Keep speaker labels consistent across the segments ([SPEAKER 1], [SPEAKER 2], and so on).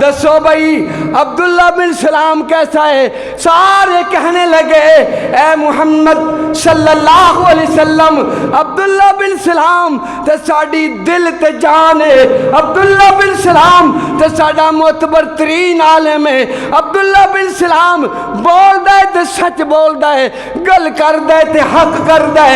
[SPEAKER 1] دسو بھائی عبداللہ بن سلام کیسا ہے؟ سارے کہنے لگے اے محمد صلی اللہ علیہ وسلم عبداللہ بن سلام تے ساڑی دل تے جان ہے، عبداللہ بن سلام تے ساڑا معتبر ترین عالم ہے، عبداللہ بن سلام بول دے تے سچ بول دے، گل کر دے تے حق کر دے،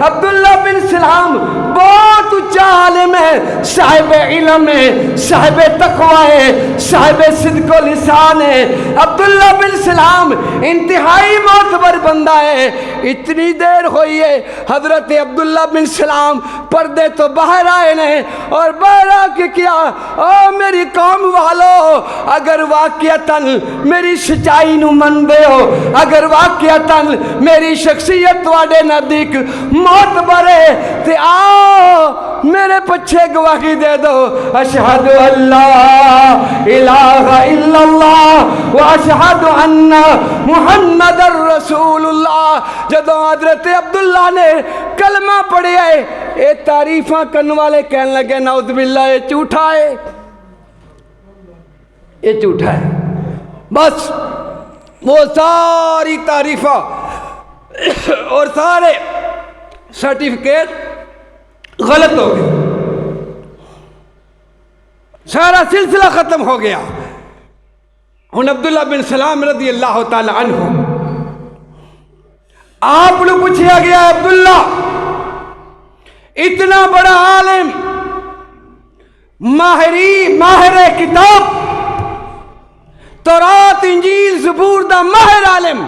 [SPEAKER 1] عبداللہ بن سلام بہت اچھا عالم ہے، صاحب علم ہے، صاحب تقوی ہے، صاحب صدق و لسان ہے، عبداللہ بن سلام انتہائی معتبر بندہ ہے۔ اتنی دیر ہوئی ہے حضرت عبداللہ بن سلام پردے تو باہر آئے نے اور باہر آ کے کیا، او میری قوم والو، اگر واقعتاً میری سچائی نو من دے ہو، اگر واقعتاً میری شخصیت تواڈے نزدیک معتبر ہے تے آؤ میرے پچھے گواہی دے دو، اشہد اللہ الہ الا اللہ واشہد ان محمد الرسول اللہ۔ جدو حضرت عبداللہ نے کلمہ پڑھے آئے، اے تعریفاں کرنے والے کہنے لگے نعوذ باللہ یہ جھوٹا ہے، یہ جھوٹا ہے۔ بس وہ ساری تعریفاں اور سارے سرٹیفکیٹ غلط ہو گئے، سارا سلسلہ ختم ہو گیا۔ ہن عبداللہ بن سلام رضی اللہ تعالی عنہ آپ نے پوچھا گیا عبداللہ اتنا بڑا عالم، ماہر کتاب، تورات انجیل زبور دا ماہر عالم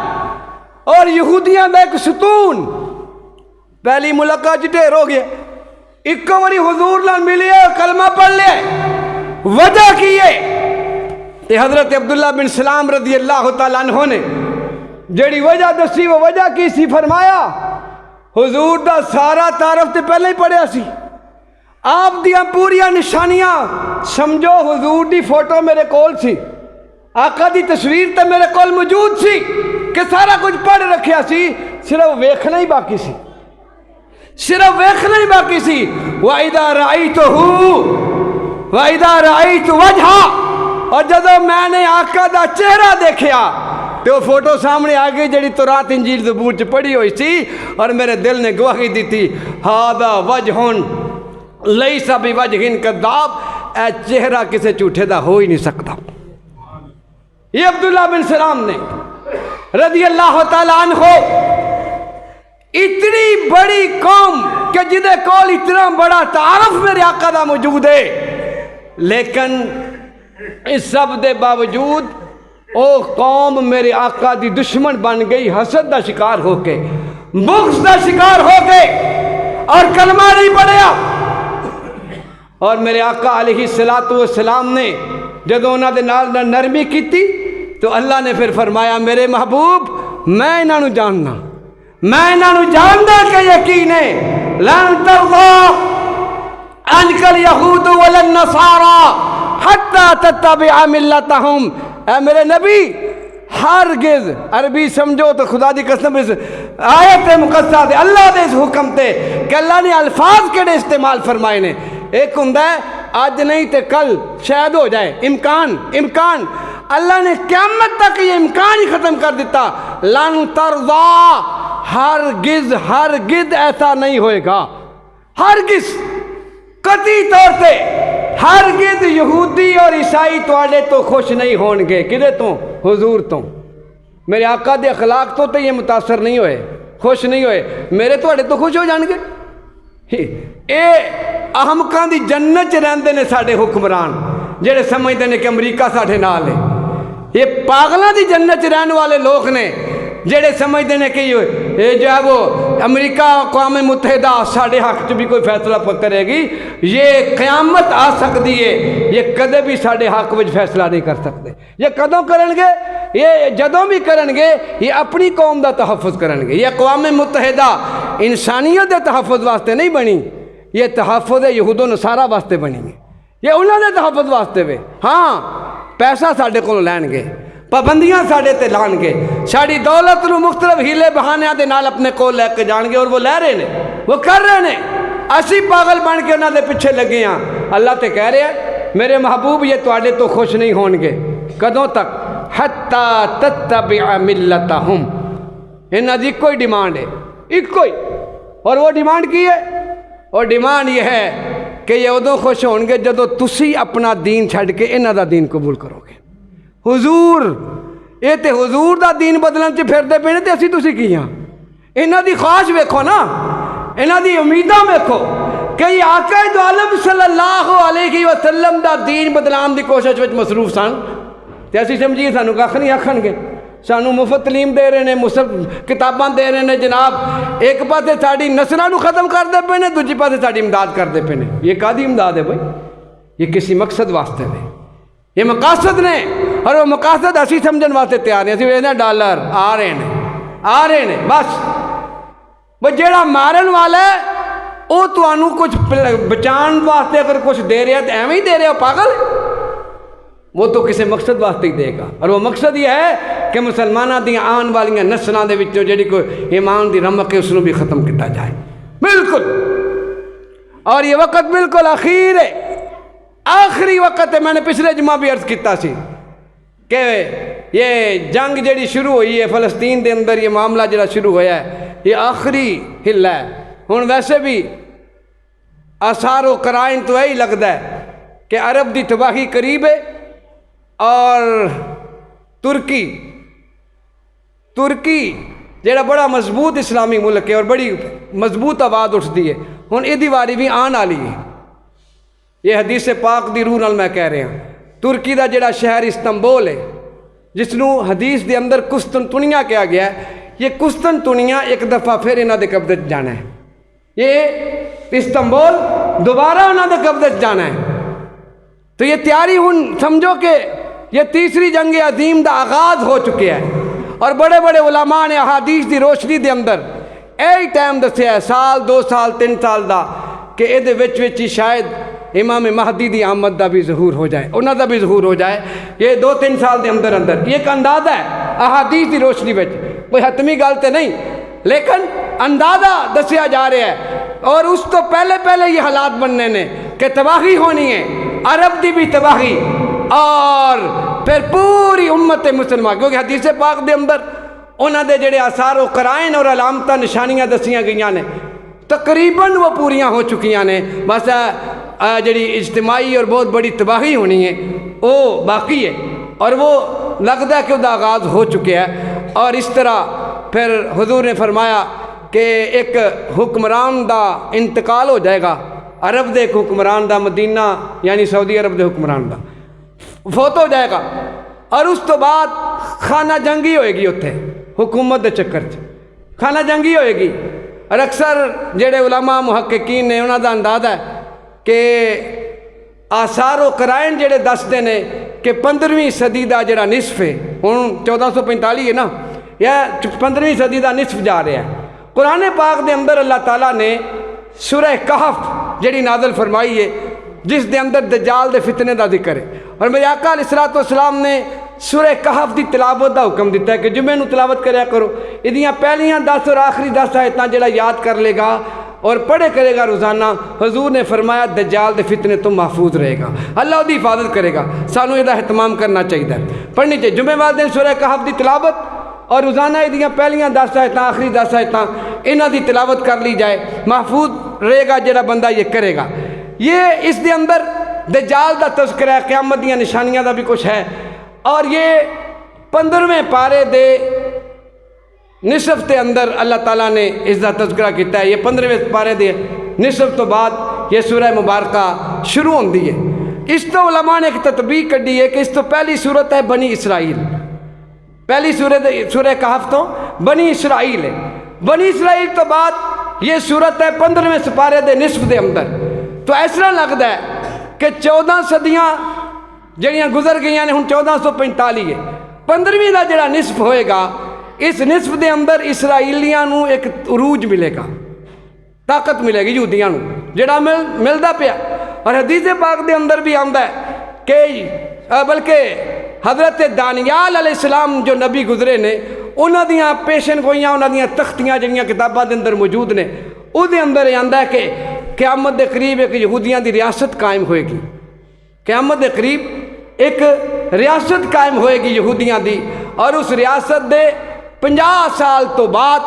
[SPEAKER 1] اور یہودیاں دا ایک ستون، پہلی ملاقات ڈھیر ہو گیا، ایک واری حضور نال ملے کلمہ پڑھ لیا، وجہ کی ہے حضرت عبداللہ بن سلام رضی اللہ تعالیٰ عنہ نے جڑی وجہ دسی وہ وجہ کی سی، فرمایا حضور دا سارا تعارف تے پہلے ہی پڑھیا سی، آپ دیاں پوریاں نشانیاں سمجھو، حضور دی فوٹو میرے کول سی، آقا دی تصویر تے میرے کول موجود سی کہ سارا کچھ پڑھ رکھیا سی، صرف ویکھنا ہی باقی سی، صرف ویکھنا ہی باقی سی۔ وَإِذَا رَأَيْتُهُ وَإِذَا رَأَيْتُ وَجْهَا، اور جدو میں نے آقا دا چہرہ دیکھیا تو وہ فوٹو سامنے آگئی جڑی تورات انجیل زبور چ پڑھی ہوئی سی، اور میرے دل نے گواہی دی تھی ہذا وجہ لیس بوجہ کذاب، اے چہرہ کسے جھوٹے دا ہو ہی نہیں سکتا۔ یہ عبداللہ بن سلام نے رضی اللہ تعالیٰ عنہ اتنی بڑی قوم کہ جدے کول اتنا بڑا تعارف میرے آقا دا موجود ہے، لیکن اس سب دے باوجود او قوم میرے آقا دی دشمن بن گئی، حسد دا شکار ہو کے، بغض دا شکار ہو کے، اور کلمہ نہیں پڑھیا۔ اور میرے آقا علیہ السلام نے جدو انہاں دے نال نرمی کیتی تو اللہ نے پھر فرمایا میرے محبوب میں انہاں نو جاننا، میں انہاں نو جاندا کہ یقین ہے، لن ترضى عنك اليهود ولا النصارى حتى تتبع ملتهم۔ اے میرے نبی ہرگز، عربی سمجھو تو خدا دی قسم اس آیت مقدسہ دے اللہ دے اس حکم تے کہ اللہ نے الفاظ کیڑے استعمال فرمائے نے، ایک ہوندا ہے آج نہیں تے کل شاید ہو جائے، امکان اللہ نے قیامت تک یہ امکان ہی ختم کر دیتا، لن ترضا، ہرگز ایسا نہیں ہوئے گا، ہرگز قطعی طور پہ ہرگز یہودی اور عیسائی تواڈے تو خوش نہیں ہون گے، کدے تو؟ حضور تو، میرے آقا دے اخلاق تو یہ متاثر نہیں ہوئے، خوش نہیں ہوئے، میرے تواڈے تو خوش ہو جان گے۔ اے احمقاں دی جنت چ رہندے نے ساڈے حکمران جڑے سمجھدے نے کہ امریکہ ساڈے نال ہے، یہ پاگلاں دی جنت چ رہن والے لوگ نے جڑے سمجھدے نے کہ یہ جو ہے وہ امریکہ اقوام متحدہ ساڑھے حق چ بھی کوئی فیصلہ کرے گی، یہ قیامت آ سکتی ہے، یہ کدے بھی ساڑھے حق وچ فیصلہ نہیں کر سکتے۔ یہ کدوں کرن گے؟ یہ جدوں بھی کرن گے یہ اپنی قوم دا تحفظ کرن گے۔ یہ اقوام متحدہ انسانیت دے تحفظ واسطے نہیں بنی، یہ تحفظ یہود و نصارہ واسطے بنی ہے، یہ انہوں نے تحفظ واسطے وے۔ ہاں پیسہ ساڑھے کو لین گے، پابندیاں ساڑھے تے لان گے، ساڑھی دولت نو مختلف ہیلے بہانے دے نال اپنے کو لے کے جان گے، اور وہ لے رہے ہیں، وہ کر رہے ہیں، اسی پاگل بن کے انہوں نے پیچھے لگے ہیں۔ اللہ تے کہہ رہے ہیں میرے محبوب یہ تواڈے تو خوش نہیں ہون گے کدوں تک حتی تتبع ملتہم انہاں دی کوئی ڈیمانڈ ہے ایک کوئی اور وہ ڈیمانڈ کی ہے اور ڈیمانڈ یہ ہے کہ یہ ادوں خوش ہون گے جدو تسی اپنا دین چھڈ کے انہاں دا دین قبول کرو گے حضور یہ تے حضور دا دین بدلن چ پھردے پے نے تے اسی تسی کی ہاں انہاں دی خواہش ویکھو نا انہاں دی امیداں ویکھو کہ یہ آقا دو عالم صلی اللہ علیہ وسلم دا دین بدلان دی کوشش وچ مصروف سن تے اسی سمجھیے سانو کھ نہیں آکھن گے سانو مفت تعلیم دے رہے ہیں کتاباں دے رہے ہیں جناب ایک پاسے ساڑی نسلوں نو ختم کر دے پے نے دوجی پاسے ساڑی امداد کر دے پے نے یہ کادی امداد ہے بھائی یہ کسی مقصد واسطے نے یہ مقاصد نے اور وہ مقاصد اسی سمجھن واسطے تیار ہیں اسی ویسے ڈالر آ رہے ہیں بس وہ جیڑا مارن والا ہے وہ تو کچھ بچان واسطے اگر کچھ دے رہا ہے تو ایویں ہی دے رہے ہو پاگل وہ تو کسی مقصد واسطے ہی دے گا اور وہ مقصد یہ ہے کہ مسلمانہ دیا آن والیاں نسلوں دے وچوں جڑی کوئی ایمان دی رمق ہے اس نو بھی ختم کیتا جائے بالکل اور یہ وقت بالکل اخیر ہے آخری وقت ہے میں نے پچھلے جمعہ بھی عرض کیتا سی کہ یہ جنگ جڑی شروع ہوئی ہے فلسطین دے اندر یہ معاملہ جڑا شروع ہویا ہے یہ آخری ہلہ ہے ہن ویسے بھی آثار و قرائن تو یہی لگتا ہے کہ عرب دی تباہی قریب ہے اور ترکی جڑا بڑا مضبوط اسلامی ملک ہے اور بڑی مضبوط آواز اٹھتی ہے ہن یہ واری بھی آن والی ہے یہ حدیث پاک دی روح نال میں کہہ رہا ہوں ترکی دا جڑا شہر استنبول ہے جس نو حدیث دے اندر قسطنطنیہ کہا گیا ہے یہ قسطنطنیہ ایک دفعہ پھر انہاں دے قبضے جانا ہے یہ استنبول دوبارہ انہاں دے قبضے جانا ہے تو یہ تیاری ہن سمجھو کہ یہ تیسری جنگ عظیم دا آغاز ہو چکے ہے اور بڑے بڑے علماء نے احادیث دی روشنی دے اندر ایہی ٹائم دسیا ہے سال 2 سال 3 سال دا کہ اے دے وچ ہی شاید امام مہدی دی آمد دا بھی ظہور ہو جائے انہاں دا بھی ظہور ہو جائے یہ 2-3 سال دے اندر یہ ایک اندازہ ہے احادیث دی روشنی وچ کوئی حتمی گل تے نہیں لیکن اندازہ دسیا جا رہا ہے اور اس تو پہلے یہ حالات بننے نے کہ تباہی ہونی ہے عرب دی بھی تباہی اور پھر پوری امت مسلمان کیونکہ حدیث پاک دے اندر انہاں دے جڑے آثار و قرائن اور علامتاں نشانیاں دسیاں گئیاں نے تقریباً وہ پوریاں ہو چکیاں نے بس جڑی اجتماعی اور بہت بڑی تباہی ہونی ہے وہ باقی ہے اور وہ لگتا ہے کہ وہ آغاز ہو چکے ہے اور اس طرح پھر حضور نے فرمایا کہ ایک حکمران دا انتقال ہو جائے گا عرب دے ایک حکمران دا مدینہ یعنی سعودی عرب دے حکمران دا فوت ہو جائے گا اور اس تو بعد خانہ جنگی ہوئے گی اتنے حکومت دے چکر خانہ جنگی ہوئے گی اور اکثر جڑے علماء محققین نے انہوں دا اندازہ ہے کہ آثار و قرائن جڑے دستے نے کہ 15ویں صدی دا جڑا نصف ہے ہن 1445 ہے نا یا 15ویں صدی دا نصف جا رہا ہے قرآن پاک دے اندر اللہ تعالیٰ نے سورہ کہف جڑی نازل فرمائی ہے جس دے اندر دجال دے فتنے دا ذکر ہے اور میرے آقا علیہ الصلوۃ والسلام نے سورہ کہف دی تلاوت دا حکم دیتا ہے کہ جمعے نو تلاوت کریا کرو ادیاں پہلیاں 10 اور آخری 10 آیتاں جڑا یاد کر لے گا اور پڑھے کرے گا روزانہ حضور نے فرمایا دجال دے فتنے تو محفوظ رہے گا اللہ دی حفاظت کرے گا سانو یہ اہتمام کرنا چاہیے پڑھنی چاہیے جمعے والے دن سورہ کہف دی تلاوت اور روزانہ ادیاں پہلیاں 10 آیتاں آخری 10 آیتاں انہاں دی تلاوت کر لی جائے محفوظ رہے گا جڑا بندہ یہ کرے گا یہ اس دے اندر دجال دا تذکرہ ہے قیامت دیاں نشانیاں دا بھی کچھ ہے اور یہ 15ویں پارے دے نصف تے اندر اللہ تعالیٰ نے اس دا تذکرہ کیتا ہے یہ 15ویں پارے دے نصف تو بعد یہ سورہ مبارکہ شروع ہوندی ہے اس تو علماء نے ایک تطبیق کڈی ہے کہ اس تو پہلی سورت ہے بنی اسرائیل پہلی سورہ کہف تو بنی اسرائیل ہے بنی اسرائیل تو بعد یہ سورت ہے 15ویں سپارے دے نصف دے اندر تو ایسا لگتا ہے کہ 14 صدیاں جڑیاں گزر گئیاں نے ہن 1445 ہے 15ویں دا جڑا نصف ہوئے گا اس نصف دے اندر اسرائیلیاں نو ایک عروج ملے گا طاقت ملے گی یہودیاں نو جڑا ملدا پیا اور حدیث پاک دے اندر بھی آندا ہے کہ بلکہ حضرت دانیال علیہ السلام جو نبی گزرے نے انہاں دیاں پیشن گوئیاں انہاں دیاں تختیاں جڑیاں کتاباں دے اندر موجود نے او دے اندر یہ آندا ہے کہ قیامت دے قریب ایک یہودیاں دی ریاست قائم ہوئے گی قیامت دے قریب ایک ریاست قائم ہوئے گی یہودیاں دی، اور اس ریاست دے 50 سال تو بعد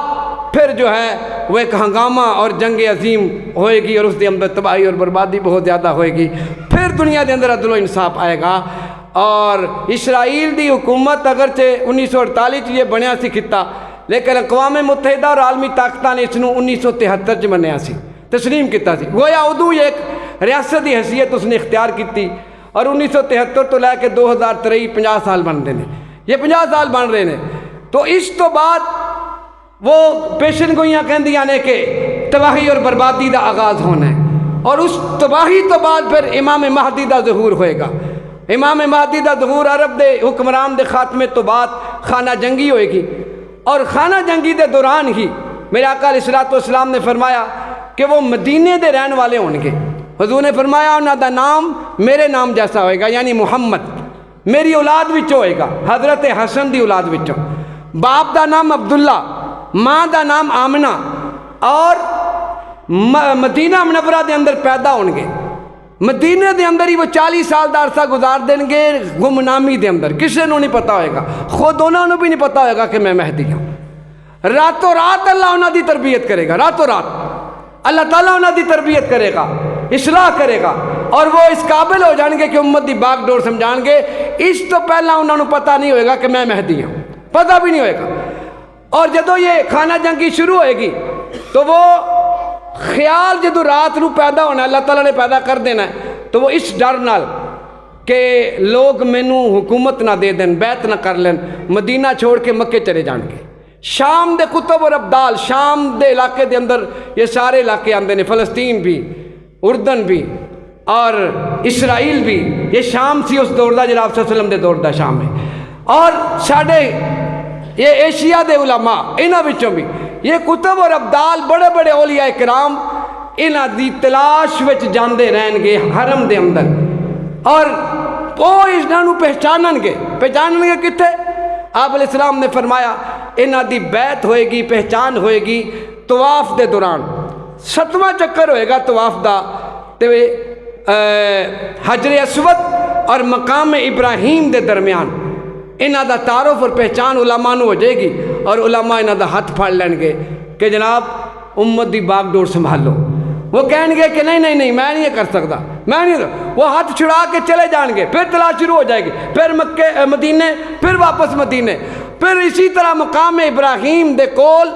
[SPEAKER 1] پھر جو ہے وہ ایک ہنگامہ اور جنگ عظیم ہوئے گی، اور اس دے اندر تباہی اور بربادی بہت زیادہ ہوئے گی۔ پھر دنیا دے اندر عدل و انصاف آئے گا، اور اسرائیل دی حکومت اگرچہ 1948 یہ بنیا سی خطہ، لیکن اقوام متحدہ اور عالمی طاقتاں نے اس نو 1973 بنیا سی، تسلیم کیتا سی۔ گویا ادو یہ ایک ریاست کی حیثیت اس نے اختیار کی، اور 1973 تو لے کے 2023 50 سال بن رہے ہیں، یہ 50 سال بن رہے ہیں۔ تو اس تو بعد وہ پیشن گوئیاں کہندیاں نے کہ تباہی اور بربادی دا آغاز ہونا ہے، اور اس تباہی تو بعد پھر امام مہدی دا ظہور ہوئے گا۔ امام مہدی دا ظہور عرب دے حکمران دے خاتمے تو بعد خانہ جنگی ہوئے گی، اور خانہ جنگی دے دوران ہی میرے آقا علیہ الصلوۃ والسلام نے فرمایا کہ وہ مدینے دے رہن والے ہوں گے۔ حضور نے فرمایا انہاں دا نام میرے نام جیسا ہوئے گا، یعنی محمد میری اولاد وچوں ہوئے گا، حضرت حسن دی اولاد وچوں۔ باپ دا نام عبداللہ، ماں دا نام آمنہ، اور مدینہ منورہ دے اندر پیدا ہون گے۔ مدینہ دے اندر ہی وہ 40 سال دا عرصہ گزار دیں گے گمنامی دے اندر، کسی نو نہیں پتا ہوئے گا، خود انہوں نے بھی نہیں پتا ہوئے گا کہ میں مہدی ہوں۔ راتوں رات اللہ انہوں دی تربیت کرے گا، راتوں رات اللہ تعالیٰ انہوں دی تربیت کرے گا، اصلاح کرے گا، اور وہ اس قابل ہو جان گے کہ امت دی باغ ڈور سمجھان گے۔ اس تو پہلا انہوں نے پتا نہیں ہوئے گا کہ میں مہدی ہوں، پتہ بھی نہیں ہوئے گا۔ اور جدو یہ خانہ جنگی شروع ہوئے گی تو وہ خیال جدو رات نو پیدا ہونا اللہ تعالیٰ نے پیدا کر دینا ہے، تو وہ اس ڈر نال کہ لوگ مینو حکومت نہ دے دیں، بیعت نہ کر لیں، مدینہ چھوڑ کے مکے چلے جان گے۔ شام دے کتب اور ابدال، شام دے علاقے دے اندر یہ سارے علاقے آندے نے، فلسطین بھی، اردن بھی، اور اسرائیل بھی۔ یہ شام سی اس دور دا جناب صلی اللہ علیہ وسلم دے دور دا شام ہے۔ اور ساڑھے یہ ایشیا دے علماء انہاں وچوں بھی یہ کتب اور ابدال بڑے بڑے اولیاء کرام انہاں دی تلاش وچ جاندے رہن گے حرم دے اندر، اور وہ انہاں نو پہچانن گے کتے؟ آپ علیہ السلام نے فرمایا انہاں دی بیعت ہوئے گی، پہچان ہوئے گی طواف دے دوران۔ 7واں چکر ہوئے گا طواف دا، تے حجر اسود اور مقام ابراہیم دے درمیان انہاں دا تعارف اور پہچان علماء نو ہو جائے گی، اور علماء انہاں دا ہاتھ پھاڑ لین گے کہ جناب امت دی باغ ڈور سنبھالو۔ وہ کہیں گے کہ نہیں میں نہیں یہ کر سکتا، میں نہیں، وہ ہاتھ چھڑا کے چلے جان گے، پھر تلاش شروع ہو جائے گی، پھر مکے مدینے، پھر واپس مدینے، پھر اسی طرح مقام ابراہیم دے کول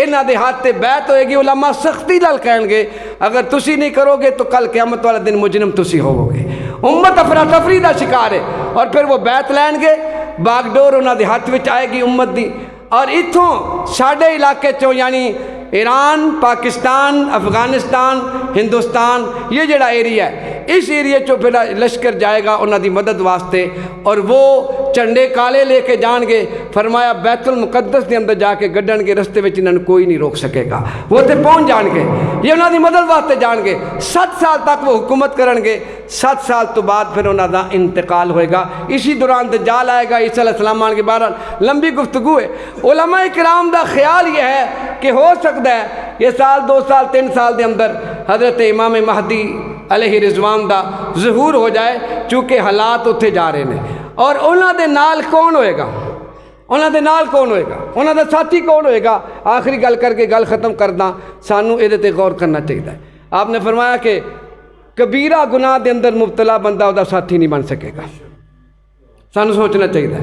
[SPEAKER 1] انہاں دے ہاتھ تے بیعت ہوئے گی۔ علماء سختی نال کہیں گے اگر تسی نہیں کرو گے تو کل قیامت والا دن مجرم تسی ہوو گے۔ امت افراتفری دا شکار ہے، اور پھر وہ بیعت لین گے، باغ ڈور انہاں دے ہاتھ وچ آئے گی امت دی۔ اور اتھوں ساڑھے علاقے چوں یعنی ایران، پاکستان، افغانستان، ہندوستان، یہ جڑا ایریا ہے، اس ایریا چوں پھر لشکر جائے گا انہاں دی مدد واسطے، اور وہ چنڈے کالے لے کے جان گے۔ فرمایا بیت المقدس دے اندر جا کے گڈن کے رستے وچ انہاں کوئی نہیں روک سکے گا، وہ تے پہنچ جان گے، یہ انہاں دی مدد واسطے جان گے۔ 7 سال تک وہ حکومت کرن گے، 7 سال تو بعد پھر انہاں دا انتقال ہوئے گا۔ اسی دوران دجال آئے گا، عیسیٰ علیہ السلام آن کے بہرحال لمبی گفتگو ہے۔ علماء کرام دا خیال یہ ہے کہ ہو سکتا ہے یہ سال 2 سال 3 سال دے اندر حضرت امام مہدی علیہ رضوان دا ظہور ہو جائے، چونکہ حالات اتھے جا رہے ہیں۔ اور انہاں دے نال کون ہوئے گا؟ انہاں دے نال کون ہوئے گا؟ انہاں دا ساتھی کون ہوئے گا؟ آخری گل کر کے گل ختم کرنا، سانو یہ تے غور کرنا چاہیے۔ آپ نے فرمایا کہ کبیرہ گناہ دے اندر مبتلا بندہ وہ ساتھی نہیں بن سکے گا، سانو سوچنا چاہیے۔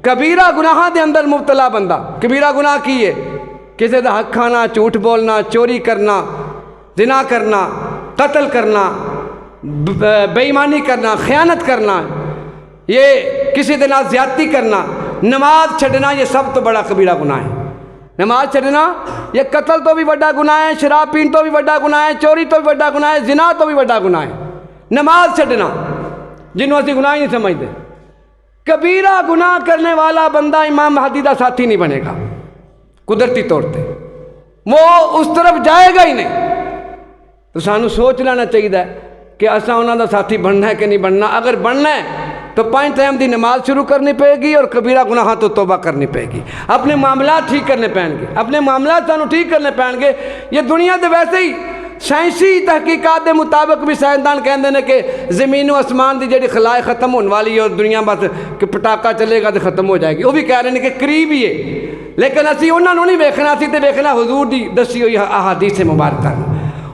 [SPEAKER 1] کبیرہ گناہ دے اندر مبتلا بندہ، کبیرہ گناہ کی ہے؟ کسی دا حق کھانا، جھوٹ بولنا، چوری کرنا، زنا کرنا، قتل کرنا، بے ایمانی کرنا، خیانت کرنا، یہ کسی دے نال زیادتی کرنا، نماز چھڈنا، یہ سب تو بڑا کبیرہ گناہ ہے۔ نماز چھڈنا یہ قتل تو بھی بڑا گناہ ہے، شراب پین تو بھی بڑا گناہ ہے، چوری تو بھی بڑا گناہ ہے، زنا تو بھی بڑا گناہ ہے۔ نماز چھڈنا جنہوں اسی گناہ ہی نہیں سمجھتے، کبیرہ گناہ کرنے والا بندہ امام مہدی دا ساتھی نہیں بنے گا، قدرتی طور پہ وہ اس طرف جائے گا ہی نہیں۔ تو سانو سوچ لینا چاہیے کہ اساں انہاں دا ساتھی بننا ہے کہ نہیں بننا۔ اگر بننا ہے تو 5 ٹائم دی نماز شروع کرنی پڑے گی، اور کبیرہ گناہ تو توبہ کرنی پڑے گی، اپنے معاملات ٹھیک کرنے پائیں گے، اپنے معاملات سانو ٹھیک کرنے پائیں گے۔ یہ دنیا دے ویسے ہی سائنسی تحقیقات کے مطابق بھی سائنسدان کہتے ہیں کہ زمین و آسمان کی جڑی خلا ختم ہونے والی ہے اور دنیا بس کہ پٹاکا چلے گا تو ختم ہو جائے گی، وہ بھی کہہ رہے ہیں کہ قریب ہی ہے، لیکن اسی انہوں نے نہیں ویکھنا، اسی تو ویکھنا حضور دی دسی ہوئی احادیث مبارکہ،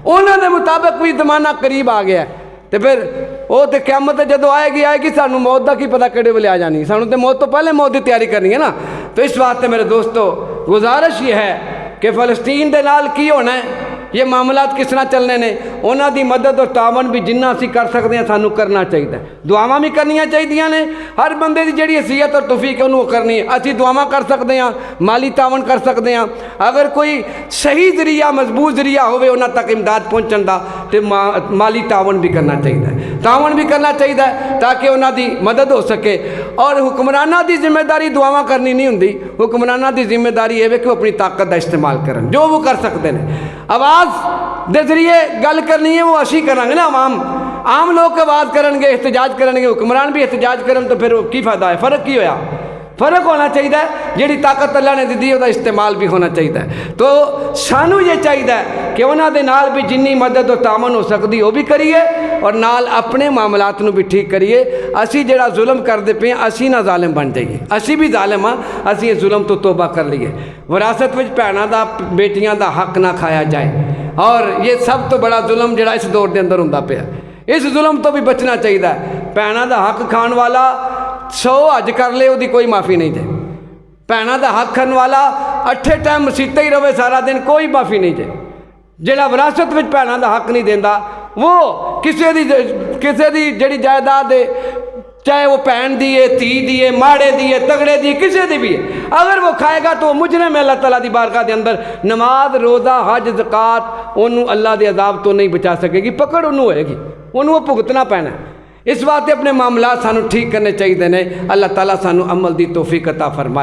[SPEAKER 1] انہوں نے مطابق بھی زمانہ قریب آ گیا ہے، تو پھر وہ تو قیامت جدو آئے گی سانو موت کا کی پتہ کہڑے ویلے آ جانی، سانو تو موت تو پہلے موت کی تیاری کرنی ہے نا۔ تو اس واسطے میرے دوستو گزارش یہ ہے کہ فلسطین دے نال کی ہونا ہے، یہ معاملات کس طرح چلنے نے، انہاں دی مدد اور تعاون بھی جنہ اسی کر سکتے ہیں سانو کرنا چاہیے، دعاواں بھی کرنیاں چاہیے نے، ہر بندے دی جڑی حیثیت اور توفیق ہے انہوں کرنی ہے، اسی دعاواں کر سکتے ہیں، مالی تعاون کر سکتے ہیں، اگر کوئی صحیح ذریعہ مضبوط ذریعہ ہوئے انہاں تک امداد پہنچن دا تو مالی تعاون بھی کرنا چاہیے، تعاون بھی کرنا چاہیے تاکہ انہاں دی مدد ہو سکے۔ اور حکمرانہ دی ذمہ داری دعاواں کرنی نہیں ہوندی، حکمرانہ دی ذمہ داری یہ ہے کہ وہ اپنی طاقت دا استعمال کرن، جو وہ کر سکتے ہیں، آواز دے ذریعے گل کرنی ہے وہ اسی کریں گے نا، عام لوگ آواز کرن گے، احتجاج کرن گے، حکمران بھی احتجاج کرن تو پھر کی فائدہ ہے، فرق کی ہویا، فرق ہونا چاہیے، جیڑی طاقت اللہ نے دی ہے استعمال بھی ہونا چاہیے۔ تو سانو یہ چاہیے کہ انہاں دے نال بھی جنی مدد و تعاون ہو سکتی وہ بھی کریے اور نال اپنے معاملات نو بھی ٹھیک کریے، اسی جڑا ظلم کرتے پے اسی نہ ظالم بن جائیے، اسی بھی ظالم ہاں، اسی یہ ظلم تو توبہ کر لیے، وراثت وچ بھیناں دا بیٹیاں دا حق نہ کھایا جائے، اور یہ سب تو بڑا ظلم جڑا اس دور دے اندر ہوندا پیا، اس ظلم تو بھی بچنا چاہیے، بھیناں دا حق کھان والا 100 حج کر لے وہ کوئی معافی نہیں دے، بھیناں دا حق کھان والا 8 ٹائم مسیطے ہی رہے سارا دن کوئی معافی نہیں دے، جڑا وراثت وچ بھیناں دا حق نہیں دیندا وہ کسے دی جڑی جائیداد ہے، چاہے وہ بھین دی ہے، تھی دی ہے، ماڑے دی ہے، تگڑے دی، کسے دی بھی ہے، اگر وہ کھائے گا تو وہ مجرم ہے اللہ تعالیٰ دی بارگاہ دے اندر، نماز روزہ حج زکات انہوں اللہ دے عذاب تو نہیں بچا سکے گی، پکڑ انہوں ہوئے گی، انہوں وہ بھگتنا پینا ہے۔ اس واسطے اپنے معاملات سانو ٹھیک کرنے چاہیے نے، اللہ تعالیٰ سانو عمل دی توفیق عطا فرمائے۔